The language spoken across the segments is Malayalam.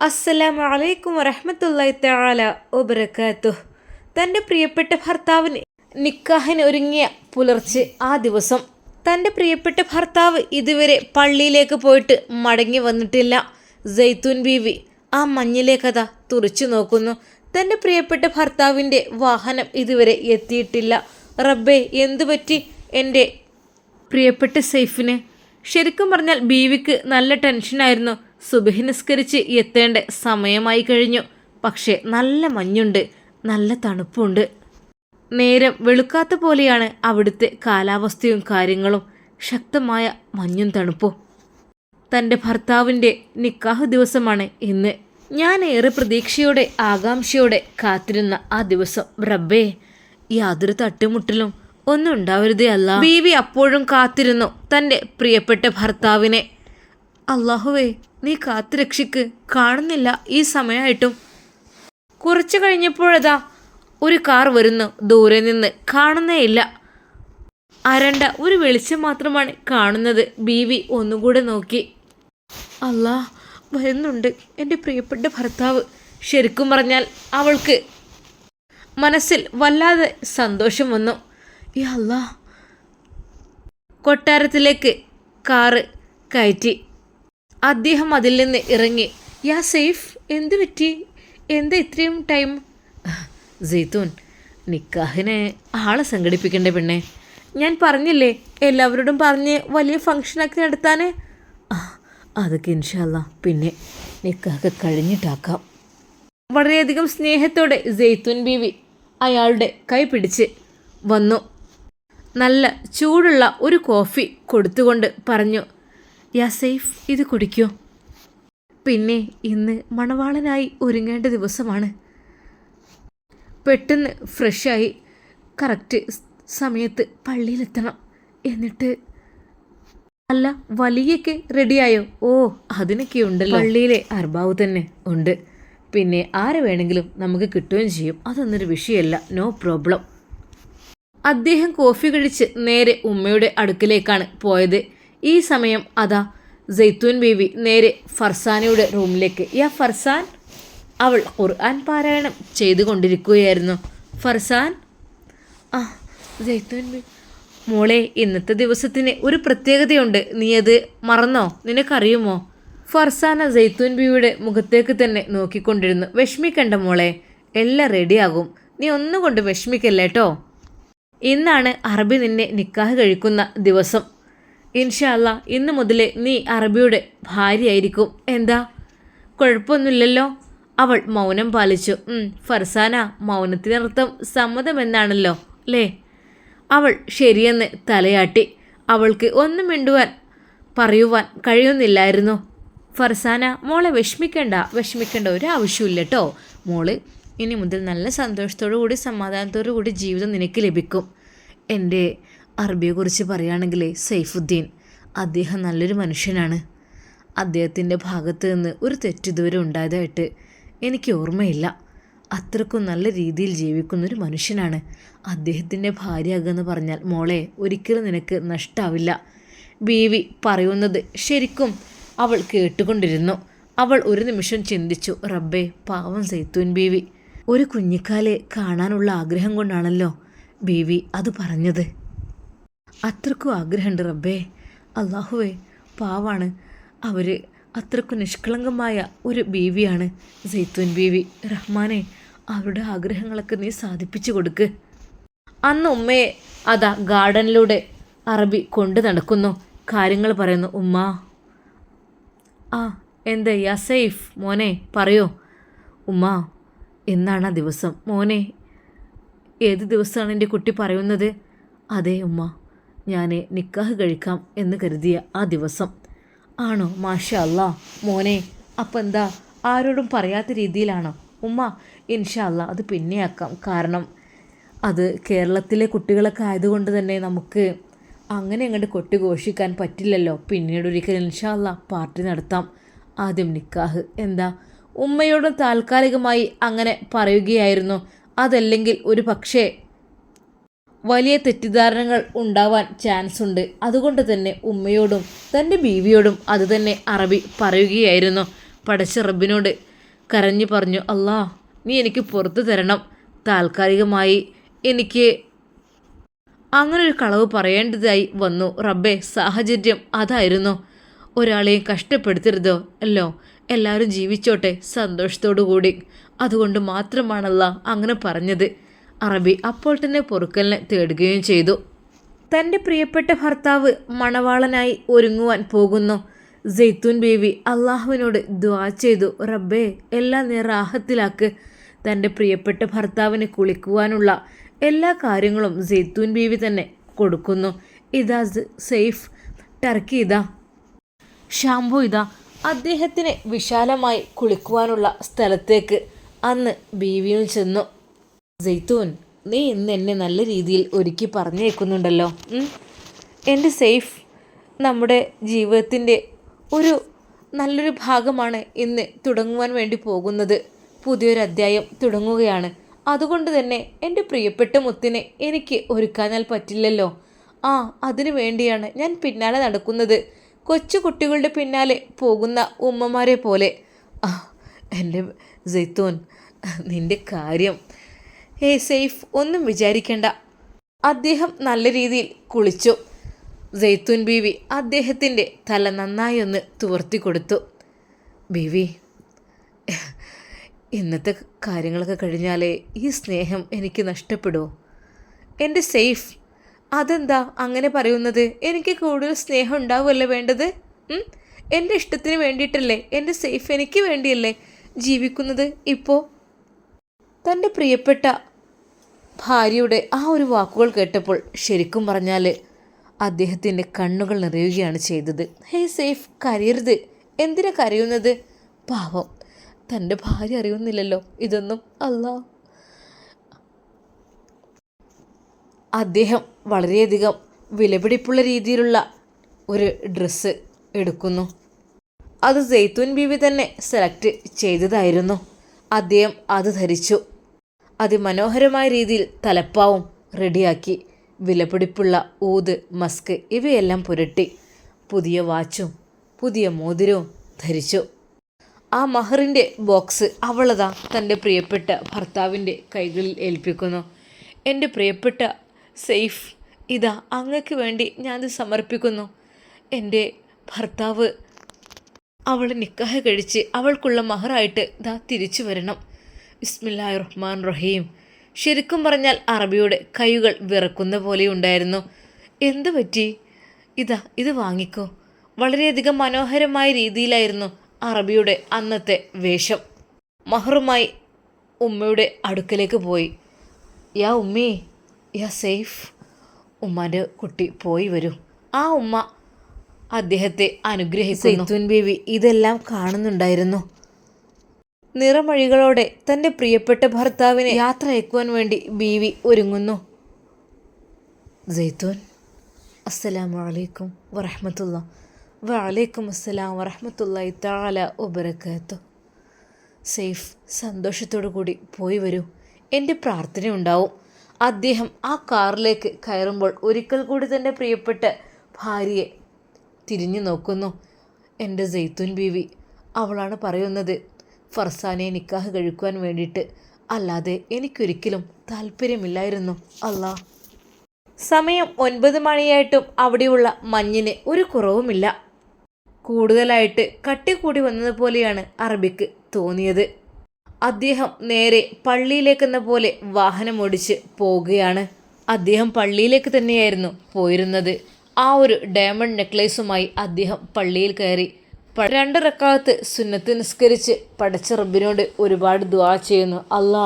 അസ്സലാമു അലൈക്കും വറഹ്മത്തുള്ളാഹി തആല വബറകാതുഹു. തൻ്റെ പ്രിയപ്പെട്ട ഭർത്താവിന് നിക്കാഹിന് ഒരുങ്ങിയ പുലർച്ചെ ആ ദിവസം തൻ്റെ പ്രിയപ്പെട്ട ഭർത്താവ് ഇതുവരെ പള്ളിയിലേക്ക് പോയിട്ട് മടങ്ങി വന്നിട്ടില്ല. സൈത്തൂൻ ബീവി ആ മഞ്ഞിലെ കഥ തുറച്ചു നോക്കുന്നു. തൻ്റെ പ്രിയപ്പെട്ട ഭർത്താവിൻ്റെ വാഹനം ഇതുവരെ എത്തിയിട്ടില്ല. റബ്ബേ, എന്തു പറ്റി എൻ്റെ പ്രിയപ്പെട്ട സൈഫിന്? ശരിക്കും പറഞ്ഞാൽ ബീവിക്ക് നല്ല ടെൻഷനായിരുന്നു. സുബഹി നിസ്കരിച്ച് എത്തേണ്ട സമയമായി കഴിഞ്ഞു. പക്ഷേ നല്ല മഞ്ഞുണ്ട്, നല്ല തണുപ്പുണ്ട്. നേരം വെളുക്കാത്ത പോലെയാണ് അവിടുത്തെ കാലാവസ്ഥയും കാര്യങ്ങളും. ശക്തമായ മഞ്ഞും തണുപ്പും. തൻ്റെ ഭർത്താവിൻ്റെ നിക്കാഹ് ദിവസമാണ് ഇന്ന്. ഞാൻ ഏറെ പ്രതീക്ഷയോടെ ആകാംക്ഷയോടെ കാത്തിരുന്ന ആ ദിവസം. റബ്ബേ, യാതൊരു തട്ടുമുട്ടലും ഒന്നും ഉണ്ടാവരുതേ അല്ലാ. ബീവി അപ്പോഴും കാത്തിരുന്നു തൻ്റെ പ്രിയപ്പെട്ട ഭർത്താവിനെ. അല്ലാഹുവേ, നീ കാത്തുരക്ഷിക്ക്. കാണുന്നില്ല ഈ സമയമായിട്ടും. കുറച്ചു കഴിഞ്ഞപ്പോഴതാ ഒരു കാർ വരുന്നു. ദൂരെ നിന്ന് കാണുന്നേയില്ല. അരണ്ട ഒരു വെളിച്ചം മാത്രമാണ് കാണുന്നത്. ബീവി ഒന്നുകൂടെ നോക്കി. അല്ലാ, വരുന്നുണ്ട് എൻ്റെ പ്രിയപ്പെട്ട ഭർത്താവ്. ശരിക്കും പറഞ്ഞാൽ അവൾക്ക് മനസ്സിൽ വല്ലാതെ സന്തോഷം വന്നു. യാ അല്ലാ. കൊട്ടാരത്തിലേക്ക് കാറ് കയറ്റി. അദ്ദേഹം അതിൽ നിന്ന് ഇറങ്ങി. യാ സൈഫ്, എന്ത് പറ്റി? എന്താ ഇത്രയും ടൈം? സൈത്തൂൻ, നിക്കാഹിനെ ആളെ സംഘടിപ്പിക്കണ്ടേ പെണ്ണെ? ഞാൻ പറഞ്ഞില്ലേ എല്ലാവരോടും പറഞ്ഞ് വലിയ ഫങ്ഷനാക്കി നടത്താൻ. അതൊക്കെ ഇൻഷാ അല്ലാ പിന്നെ നിക്കാഹ് കഴിഞ്ഞിട്ടാക്കാം. വളരെയധികം സ്നേഹത്തോടെ സൈത്തൂൻ ബീവി അയാളുടെ കൈ പിടിച്ച് വന്നു. നല്ല ചൂടുള്ള ഒരു കോഫി കൊടുത്തുകൊണ്ട് പറഞ്ഞു, യാ സൈഫ്, ഇത് കുടിക്കൂ. പിന്നെ ഇന്ന് മണവാളനായി ഒരുങ്ങേണ്ട ദിവസമാണ്. പെട്ടെന്ന് ഫ്രഷായി കറക്റ്റ് സമയത്ത് പള്ളിയിലെത്തണം. എന്നിട്ട് അല്ല, വലിയൊക്കെ റെഡിയായോ? ഓ, അതിനൊക്കെ ഉണ്ടല്ലോ. പള്ളിയിലെ അർബാവ് തന്നെ ഉണ്ട്. പിന്നെ ആരെ വേണമെങ്കിലും നമുക്ക് കിട്ടുകയും ചെയ്യും. അതൊന്നൊരു വിഷയമല്ല, നോ പ്രോബ്ലം. അദ്ദേഹം കോഫി കഴിച്ച് നേരെ ഉമ്മയുടെ അടുക്കിലേക്കാണ് പോയത്. ഈ സമയം അതാ സൈത്തൂൻ ബീവി നേരെ ഫർസാനയുടെ റൂമിലേക്ക്. യാ ഫർസാൻ. അവൾ ഖുർആൻ പാരായണം ചെയ്തുകൊണ്ടിരിക്കുകയായിരുന്നു. ഫർസാൻ. ആ സൈത്തൂൻ ബീവി. മോളെ, ഇന്നത്തെ ദിവസത്തിന് ഒരു പ്രത്യേകതയുണ്ട്. നീ അത് മറന്നോ? നിനക്കറിയുമോ? ഫർസാന സൈത്തൂൻ ബീവിയുടെ മുഖത്തേക്ക് തന്നെ നോക്കിക്കൊണ്ടിരുന്നു. വിഷമിക്കണ്ട മോളെ, എല്ലാം റെഡിയാകും. നീ ഒന്നുകൊണ്ട് വിഷമിക്കല്ലേട്ടോ. ഇന്നാണ് അറബി നിന്നെ നിക്കാഹ് കഴിക്കുന്ന ദിവസം. ഇൻഷാ അല്ലാ ഇന്ന് മുതലേ നീ അറബിയുടെ ഭാര്യയായിരിക്കും. എന്താ, കുഴപ്പമൊന്നുമില്ലല്ലോ? അവൾ മൗനം പാലിച്ചു. ഫർസാന, മൗനത്തിനർത്ഥം സമ്മതമെന്നാണല്ലോ അല്ലേ? അവൾ ശരിയെന്ന് തലയാട്ടി. അവൾക്ക് ഒന്നും പറയുവാൻ കഴിയുന്നില്ലായിരുന്നു. ഫർസാന, മോളെ വിഷമിക്കേണ്ട ഒരാവശ്യമില്ല കേട്ടോ. മോള് ഇനി മുതൽ നല്ല സന്തോഷത്തോടു കൂടി സമാധാനത്തോടു കൂടി ജീവിതം നിനക്ക് ലഭിക്കും. എൻ്റെ അറബിയെക്കുറിച്ച് പറയുകയാണെങ്കിൽ സൈഫുദ്ദീൻ, അദ്ദേഹം നല്ലൊരു മനുഷ്യനാണ്. അദ്ദേഹത്തിൻ്റെ ഭാഗത്ത് നിന്ന് ഒരു തെറ്റിതുവരെ ഉണ്ടായതായിട്ട് എനിക്ക് ഓർമ്മയില്ല. അത്രക്കും നല്ല രീതിയിൽ ജീവിക്കുന്നൊരു മനുഷ്യനാണ്. അദ്ദേഹത്തിൻ്റെ ഭാര്യയാകുമെന്ന് പറഞ്ഞാൽ മോളെ ഒരിക്കലും നിനക്ക് നഷ്ടാവില്ല. ബീവി പറയുന്നത് ശരിക്കും അവൾ കേട്ടുകൊണ്ടിരുന്നു. അവൾ ഒരു നിമിഷം ചിന്തിച്ചു, റബ്ബേ, പാവം സൈത്തൂൻ ബീവി. ഒരു കുഞ്ഞിക്കാലെ കാണാനുള്ള ആഗ്രഹം കൊണ്ടാണല്ലോ ബീവി അത് പറഞ്ഞത്. അത്രക്കും ആഗ്രഹമുണ്ട് റബ്ബേ. അല്ലാഹുവേ, പാവാണ് അവർ. അത്രക്കും നിഷ്കളങ്കമായ ഒരു ബീവിയാണ് സൈത്തൂൻ ബീവി. റഹ്മാനെ, അവരുടെ ആഗ്രഹങ്ങളൊക്കെ നീ സാധിപ്പിച്ചു കൊടുക്ക്. അന്ന് ഉമ്മയെ അതാ ഗാർഡനിലൂടെ അറബി കൊണ്ടു നടക്കുന്നു. കാര്യങ്ങൾ പറയുന്നു. ഉമ്മ. ആ എന്താ യാ സൈഫ് മോനെ, പറയോ? ഉമ്മ, എന്നാണ് ആ ദിവസം? മോനെ, ഏത് ദിവസമാണ് എൻ്റെ കുട്ടി പറയുന്നത്? അതെ ഉമ്മ, ഞാൻ നിക്കാഹ് കഴിക്കാം എന്ന് കരുതിയ ആ ദിവസം. ആണോ? മാഷാ അല്ലാ. മോനെ, അപ്പം എന്താ ആരോടും പറയാത്ത രീതിയിലാണോ? ഉമ്മ, ഇൻഷാ അല്ലാ അത് പിന്നെയാക്കാം. കാരണം അത് കേരളത്തിലെ കുട്ടികളൊക്കെ ആയതുകൊണ്ട് തന്നെ നമുക്ക് അങ്ങനെ അങ്ങോട്ട് കൊട്ടിഘോഷിക്കാൻ പറ്റില്ലല്ലോ. പിന്നീട് ഒരിക്കൽ ഇൻഷാ അല്ലാ പാർട്ടി നടത്താം. ആദ്യം നിക്കാഹ്. എന്താ? ഉമ്മയോട് താൽക്കാലികമായി അങ്ങനെ പറയുകയായിരുന്നു. അതല്ലെങ്കിൽ ഒരു പക്ഷേ വലിയ തെറ്റിദ്ധാരണകൾ ഉണ്ടാവാൻ ചാൻസ് ഉണ്ട്. അതുകൊണ്ട് തന്നെ ഉമ്മയോടും തൻ്റെ ബീവിയോടും അതുതന്നെ അറബി പറയുകയായിരുന്നു. പടച്ച റബ്ബിനോട് കരഞ്ഞു പറഞ്ഞു, അല്ലാ നീ എനിക്ക് പുറത്തു തരണം. താൽക്കാലികമായി എനിക്ക് അങ്ങനൊരു കളവ് പറയേണ്ടതായി വന്നു റബ്ബേ. സാഹചര്യം അതായിരുന്നു. ഒരാളെയും കഷ്ടപ്പെടുത്തരുതോ അല്ലോ. എല്ലാവരും ജീവിച്ചോട്ടെ സന്തോഷത്തോടു കൂടി. അതുകൊണ്ട് മാത്രമാണല്ല അങ്ങനെ പറഞ്ഞത്. അറബി അപ്പോൾ തന്നെ പൊറുക്കലിനെ തേടുകയും ചെയ്തു. തൻ്റെ പ്രിയപ്പെട്ട ഭർത്താവ് മണവാളനായി ഒരുങ്ങുവാൻ പോകുന്നു. സെയ്ത്തൂൻ ബീവി അള്ളാഹുവിനോട് ദുആ ചെയ്തു, റബ്ബേ എല്ലാം നീ റാഹത്തിലാക്ക്. തൻ്റെ പ്രിയപ്പെട്ട ഭർത്താവിന് കുളിക്കുവാനുള്ള എല്ലാ കാര്യങ്ങളും സെയ്ത്തൂൻ ബീവി തന്നെ കൊടുക്കുന്നു. ഇതാ സെയ്ഫ് ടർക്കി, ഇതാ ഷാംപൂ, ഇതാ. അദ്ദേഹത്തിന് വിശാലമായി കുളിക്കുവാനുള്ള സ്ഥലത്തേക്ക് അന്ന് ബീവിയും ചെന്നു. സെയ്ത്തൂൻ, നീ ഇന്ന് എന്നെ നല്ല രീതിയിൽ ഒരുക്കി പറഞ്ഞേക്കുന്നുണ്ടല്ലോ. എൻ്റെ സെയ്ഫ്, നമ്മുടെ ജീവിതത്തിൻ്റെ ഒരു നല്ലൊരു ഭാഗമാണ് ഇന്ന് തുടങ്ങുവാൻ വേണ്ടി പോകുന്നത്. പുതിയൊരു അധ്യായം തുടങ്ങുകയാണ്. അതുകൊണ്ട് തന്നെ എൻ്റെ പ്രിയപ്പെട്ട മുത്തിനെ എനിക്ക് ഒരുക്കാനാൽ പറ്റില്ലല്ലോ. അതിനു വേണ്ടിയാണ് ഞാൻ പിന്നാലെ നടക്കുന്നത്. കൊച്ചു കുട്ടികളുടെ പിന്നാലെ പോകുന്ന ഉമ്മമാരെ പോലെ. എൻ്റെ സെയ്ത്തൂൻ, നിൻ്റെ കാര്യം സെയ്ഫ് ഒന്നും വിചാരിക്കേണ്ട. അദ്ദേഹം നല്ല രീതിയിൽ കുളിച്ചു. സെയ്ത്തൂൻ ബീവി അദ്ദേഹത്തിൻ്റെ തല നന്നായി ഒന്ന് തുവർത്തി കൊടുത്തു. ബീവി, ഇന്നത്തെ കാര്യങ്ങളൊക്കെ കഴിഞ്ഞാലേ ഈ സ്നേഹം എനിക്ക് നഷ്ടപ്പെടുമോ? എൻ്റെ സെയ്ഫ്, അതെന്താ അങ്ങനെ പറയുന്നത്? എനിക്ക് കൂടുതൽ സ്നേഹം ഉണ്ടാവുമല്ലേ വേണ്ടത്? എൻ്റെ ഇഷ്ടത്തിന് വേണ്ടിയിട്ടല്ലേ എൻ്റെ സെയ്ഫ് എനിക്ക് വേണ്ടിയല്ലേ ജീവിക്കുന്നത്? ഇപ്പോൾ തൻ്റെ പ്രിയപ്പെട്ട ഭാര്യയുടെ ആ ഒരു വാക്കുകൾ കേട്ടപ്പോൾ ശരിക്കും പറഞ്ഞാൽ അദ്ദേഹത്തിൻ്റെ കണ്ണുകൾ നിറയുകയാണ് ചെയ്തത്. ഹേയ് സെയ്ഫ്, കരയരുത്. എന്തിനാ കരയുന്നത്? പാവം, തൻ്റെ ഭാര്യ അറിയുന്നില്ലല്ലോ ഇതൊന്നും. അല്ലാ. അദ്ദേഹം വളരെയധികം വിലപിടിപ്പുള്ള രീതിയിലുള്ള ഒരു ഡ്രസ്സ് എടുക്കുന്നു. അത് സെയ്ത്തൂൻ ബീവി തന്നെ സെലക്ട് ചെയ്തതായിരുന്നു. അദ്ദേഹം അത് ധരിച്ചു. അതിമനോഹരമായ രീതിയിൽ തലപ്പാവും റെഡിയാക്കി. വിലപിടിപ്പുള്ള ഊത്, മസ്ക് ഇവയെല്ലാം പുരട്ടി. പുതിയ വാച്ചും പുതിയ മോതിരവും ധരിച്ചു. ആ മഹറിൻ്റെ ബോക്സ് അവളതാ തൻ്റെ പ്രിയപ്പെട്ട ഭർത്താവിൻ്റെ കൈകളിൽ ഏൽപ്പിക്കുന്നു. എൻ്റെ പ്രിയപ്പെട്ട സെയ്ഫ്, ഇതാ അങ്ങക്ക് വേണ്ടി ഞാനത് സമർപ്പിക്കുന്നു. എൻ്റെ ഭർത്താവ് അവളെ നിക്കാഹ് കഴിച്ച് അവൾക്കുള്ള മഹറായിട്ട് ഇതാ തിരിച്ചു വരണം. ബിസ്മില്ലാഹിർ റഹ്മാൻ റഹീം. ശരിക്കും പറഞ്ഞാൽ അറബിയുടെ കൈകൾ വിറക്കുന്ന പോലെയുണ്ടായിരുന്നു. എന്തു പറ്റി? ഇത് വാങ്ങിക്കോ. വളരെയധികം മനോഹരമായ രീതിയിലായിരുന്നു അറബിയുടെ അന്നത്തെ വേഷം. മഹറുമായി ഉമ്മയുടെ അടുക്കലേക്ക് പോയി. യാ ഉമ്മി, യാ സെയ്ഫ്. ഉമ്മാൻ്റെ കുട്ടി പോയി വരൂ. ആ ഉമ്മ അദ്ദേഹത്തെ അനുഗ്രഹിക്കുന്നു. സെയ്ത്തൂൻ ബീവി ഇതെല്ലാം കാണുന്നുണ്ടായിരുന്നു. നിറമൊഴികളോടെ തൻ്റെ പ്രിയപ്പെട്ട ഭർത്താവിനെ യാത്ര അയക്കുവാൻ വേണ്ടി ബീവി ഒരുങ്ങുന്നു. സെയ്ത്തൂൻ, അസ്സലാമു അലൈക്കും വറഹ്മത്തുള്ളാ. വഅലൈക്കും അസ്സലാം വറഹ്മത്തുള്ളാഹി തആല വബറകാതുഹു. സെയ്ഫ്, സന്തോഷത്തോടു കൂടി പോയി വരൂ. എൻ്റെ പ്രാർത്ഥനയുണ്ടാവും. അദ്ദേഹം ആ കാറിലേക്ക് കയറുമ്പോൾ ഒരിക്കൽ കൂടി തൻ്റെ പ്രിയപ്പെട്ട ഭാര്യയെ തിരിഞ്ഞു നോക്കുന്നു. എൻ്റെ സെയ്ത്തൂൻ ബീവി, അവളാണ് പറയുന്നത് ഫർസാനെ നിക്കാഹ് കഴിക്കുവാൻ വേണ്ടിയിട്ട്. അല്ലാതെ എനിക്കൊരിക്കലും താല്പര്യമില്ലായിരുന്നു. അല്ലാ. സമയം 9 മണിയായിട്ടും അവിടെയുള്ള മഞ്ഞിന് ഒരു കുറവുമില്ല. കൂടുതലായിട്ട് കട്ടിക്കൂടി വന്നതുപോലെയാണ് അറബിക്ക് തോന്നിയത്. അദ്ദേഹം നേരെ പള്ളിയിലേക്കെന്ന പോലെ വാഹനമോടിച്ച് പോവുകയാണ്. അദ്ദേഹം പള്ളിയിലേക്ക് തന്നെയായിരുന്നു പോയിരുന്നത്. ആ ഒരു ഡയമണ്ട് നെക്ലേസുമായി അദ്ദേഹം പള്ളിയിൽ കയറി 2 റക്അത്ത് സുന്നത്ത് നിസ്കരിച്ച് പടച്ച റബ്ബിനോട് ഒരുപാട് ദുആ ചെയ്യുന്നു. അല്ലാ,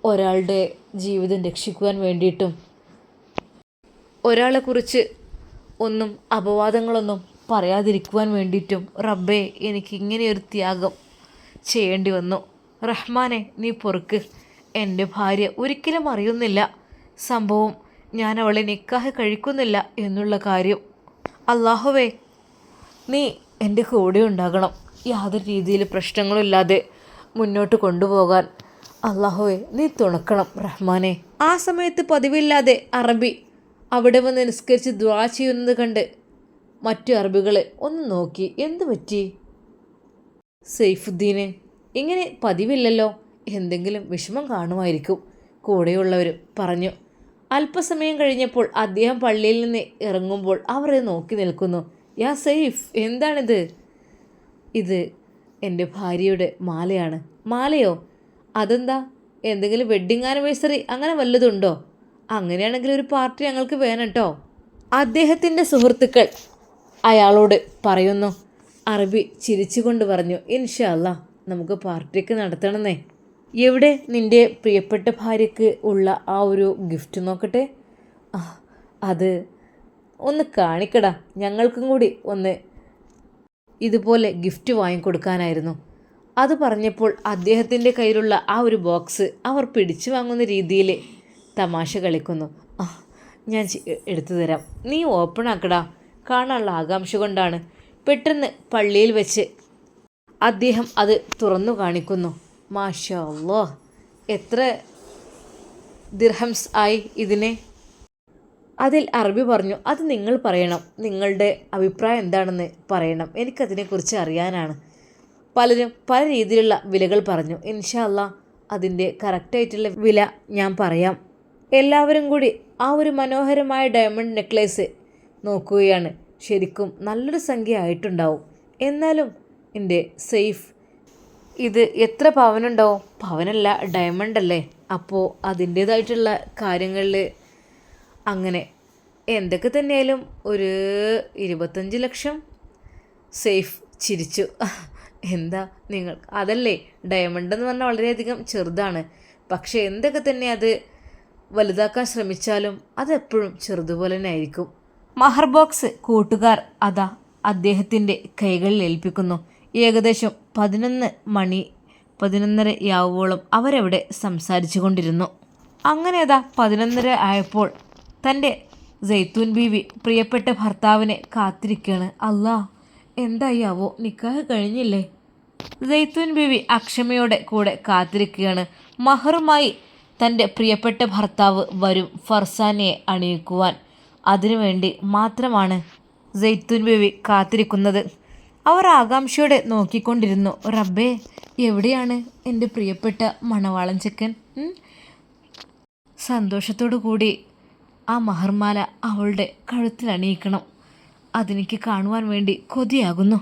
ഒരാളുടെ ജീവിതം രക്ഷിക്കുവാൻ വേണ്ടിയിട്ടും ഒരാളെക്കുറിച്ച് ഒന്നും അപവാദങ്ങളൊന്നും പറയാതിരിക്കുവാൻ വേണ്ടിയിട്ടും റബ്ബേ എനിക്ക് ഇങ്ങനെയൊരു ത്യാഗം ചെയ്യേണ്ടി വന്നു. റഹ്മാനെ, നീ പൊറുക്ക്. എൻ്റെ ഭാര്യ ഒരിക്കലും അറിയുന്നില്ല സംഭവം ഞാൻ അവളെ നിക്കാഹ് കഴിക്കുന്നില്ല എന്നുള്ള കാര്യം. അല്ലാഹുവേ, നീ എൻ്റെ കൂടെ ഉണ്ടാകണം. യാതൊരു രീതിയിൽ പ്രശ്നങ്ങളില്ലാതെ മുന്നോട്ട് കൊണ്ടുപോകാൻ അല്ലാഹുവേ നീ തുണക്കണം റഹ്മാനെ. ആ സമയത്ത് പതിവില്ലാതെ അറബി അവിടെ വന്ന് നിസ്കരിച്ച് ദുആ ചെയ്യുന്നത് കണ്ട് മറ്റു അറബികളെ ഒന്ന് നോക്കി. എന്തു പറ്റി? സൈഫുദ്ദീന് ഇങ്ങനെ പതിവില്ലല്ലോ, എന്തെങ്കിലും വിഷമം കാണുമായിരിക്കും, കൂടെയുള്ളവർ പറഞ്ഞു. അല്പസമയം കഴിഞ്ഞപ്പോൾ അദ്ദേഹം പള്ളിയിൽ നിന്ന് ഇറങ്ങുമ്പോൾ അവർ നോക്കി നിൽക്കുന്നു. യാ സൈഫ്, എന്താണിത്? ഇത് എൻ്റെ ഭാര്യയുടെ മാലയാണ്. മാലയോ? അതെന്താ, എന്തെങ്കിലും വെഡ്ഡിങ് ആനിവേഴ്സറി അങ്ങനെ വല്ലതുണ്ടോ? അങ്ങനെയാണെങ്കിൽ ഒരു പാർട്ടി ഞങ്ങൾക്ക് വേണം കേട്ടോ, അദ്ദേഹത്തിൻ്റെ സുഹൃത്തുക്കൾ അയാളോട് പറയുന്നു. അറബി ചിരിച്ചുകൊണ്ട് പറഞ്ഞു, ഇൻഷാ അല്ലാ, നമുക്ക് പാർട്ടിക്ക് നടത്തണമെന്നേ. എവിടെ നിൻ്റെ പ്രിയപ്പെട്ട ഭാര്യയ്ക്ക് ഉള്ള ആ ഒരു ഗിഫ്റ്റ് നോക്കട്ടെ. അത് ഒന്ന് കാണിക്കടാ, ഞങ്ങൾക്കും കൂടി ഒന്ന് ഇതുപോലെ ഗിഫ്റ്റ് വാങ്ങിക്കൊടുക്കാനായിരുന്നു. അത് പറഞ്ഞപ്പോൾ അദ്ദേഹത്തിൻ്റെ കയ്യിലുള്ള ആ ഒരു ബോക്സ് അവർ പിടിച്ചു വാങ്ങുന്ന രീതിയിൽ തമാശ കളിക്കുന്നു. ഞാൻ എടുത്തു തരാം, നീ ഓപ്പൺ ആക്കടാ, കാണാനുള്ള ആകാംക്ഷ കൊണ്ടാണ്. പെട്ടെന്ന് പള്ളിയിൽ വെച്ച് അദ്ദേഹം അത് തുറന്നു കാണിക്കുന്നു. മാഷാ അല്ലാഹ്, എത്ര ദിർഹംസ് ആയി ഇതിനെ? അതിൽ അറബി പറഞ്ഞു, അത് നിങ്ങൾ പറയണം, നിങ്ങളുടെ അഭിപ്രായം എന്താണെന്ന് പറയണം, എനിക്കതിനെക്കുറിച്ച് അറിയാനാണ്. പലരും പല രീതിയിലുള്ള വിലകൾ പറഞ്ഞു. ഇൻഷാ അല്ലാ, അതിൻ്റെ കറക്റ്റായിട്ടുള്ള വില ഞാൻ പറയാം. എല്ലാവരും കൂടി ആ ഒരു മനോഹരമായ ഡയമണ്ട് നെക്ലേസ് നോക്കുകയാണ്. ശരിക്കും നല്ലൊരു സംഖ്യ ആയിട്ടുണ്ടാവും. എന്നാലും എൻ്റെ സൈഫ്, ഇത് എത്ര പവനുണ്ടാവും? പവനല്ല, ഡയമണ്ട് അല്ലേ, അപ്പോൾ അതിൻ്റേതായിട്ടുള്ള കാര്യങ്ങളിൽ അങ്ങനെ എന്തൊക്കെ തന്നെയായാലും ഒരു 25 ലക്ഷം. സൈഫ് ചിരിച്ചു. എന്താ നിങ്ങൾ, അതല്ലേ, ഡയമണ്ട് എന്ന് പറഞ്ഞാൽ വളരെയധികം ചെറുതാണ്, പക്ഷേ എന്തൊക്കെ തന്നെ അത് വലുതാക്കാൻ ശ്രമിച്ചാലും അതെപ്പോഴും ചെറുതുപോലെ തന്നെ ആയിരിക്കും. മഹർ ബോക്സ് കൂട്ടുകാർ അതാ അദ്ദേഹത്തിൻ്റെ കൈകളിൽ ഏൽപ്പിക്കുന്നു. ഏകദേശം 11:30 അവരവിടെ സംസാരിച്ചു കൊണ്ടിരുന്നു. അങ്ങനെ അതാ 11:30 ആയപ്പോൾ തൻ്റെ സൈത്തൂൻ ബീവി പ്രിയപ്പെട്ട ഭർത്താവിനെ കാത്തിരിക്കുകയാണ്. അല്ലാ, എന്തായാവോ, നിക്കാഹ് കഴിഞ്ഞില്ലേ? സൈത്തൂൻ ബീവി അക്ഷമയോടെ കൂടെ കാത്തിരിക്കുകയാണ്. മഹറുമായി തൻ്റെ പ്രിയപ്പെട്ട ഭർത്താവ് വരും ഫർസാനയെ അണിയിക്കുവാൻ. അതിനുവേണ്ടി മാത്രമാണ് സൈത്തൂൻ ബീവി കാത്തിരിക്കുന്നത്. അവർ ആകാംക്ഷയോടെ നോക്കിക്കൊണ്ടിരുന്നു. റബ്ബേ, എവിടെയാണ് എൻ്റെ പ്രിയപ്പെട്ട മണവാളൻ ചെക്കൻ? സന്തോഷത്തോടു കൂടി ആ മഹർമാല അവളുടെ കഴുത്തിൽ അണിയിക്കണം. അതെനിക്ക് കാണുവാൻ വേണ്ടി കൊതിയാകുന്നു.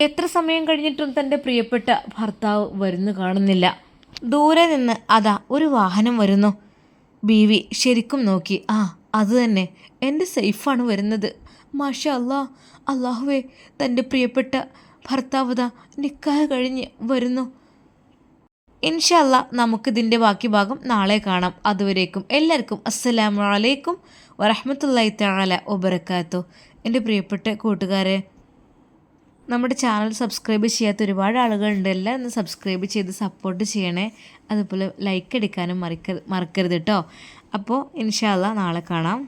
എത്ര സമയം കഴിഞ്ഞിട്ടും തൻ്റെ പ്രിയപ്പെട്ട ഭർത്താവ് വരുന്നു കാണുന്നില്ല. ദൂരെ നിന്ന് അതാ ഒരു വാഹനം വരുന്നു. ബീവി ശരിക്കും നോക്കി. അത് തന്നെ, എൻ്റെ സൈഫാണ് വരുന്നത്. മാഷാ അല്ലാ, അല്ലാഹുവേ, തൻ്റെ പ്രിയപ്പെട്ട ഭർത്താവ് നിക്കാഹ് കഴിഞ്ഞ് വരുന്നു. ഇൻഷാ അല്ലാ, നമുക്കിതിൻ്റെ ബാക്കി ഭാഗം നാളെ കാണാം. അതുവരേക്കും എല്ലാവർക്കും അസ്സലാമു അലൈക്കും വറഹ്മത്തുള്ളാഹി തആല വബറകാതുഹു. എൻ്റെ പ്രിയപ്പെട്ട കൂട്ടുകാരെ, നമ്മുടെ ചാനൽ സബ്സ്ക്രൈബ് ചെയ്യാത്ത ഒരുപാട് ആളുകളുണ്ട്. എല്ലാവരും ഒന്ന് സബ്സ്ക്രൈബ് ചെയ്ത് സപ്പോർട്ട് ചെയ്യണേ. അതുപോലെ ലൈക്ക് അടിക്കാനും മറക്കരുത് കേട്ടോ. അപ്പോൾ ഇൻഷാ അല്ലാ, നാളെ കാണാം.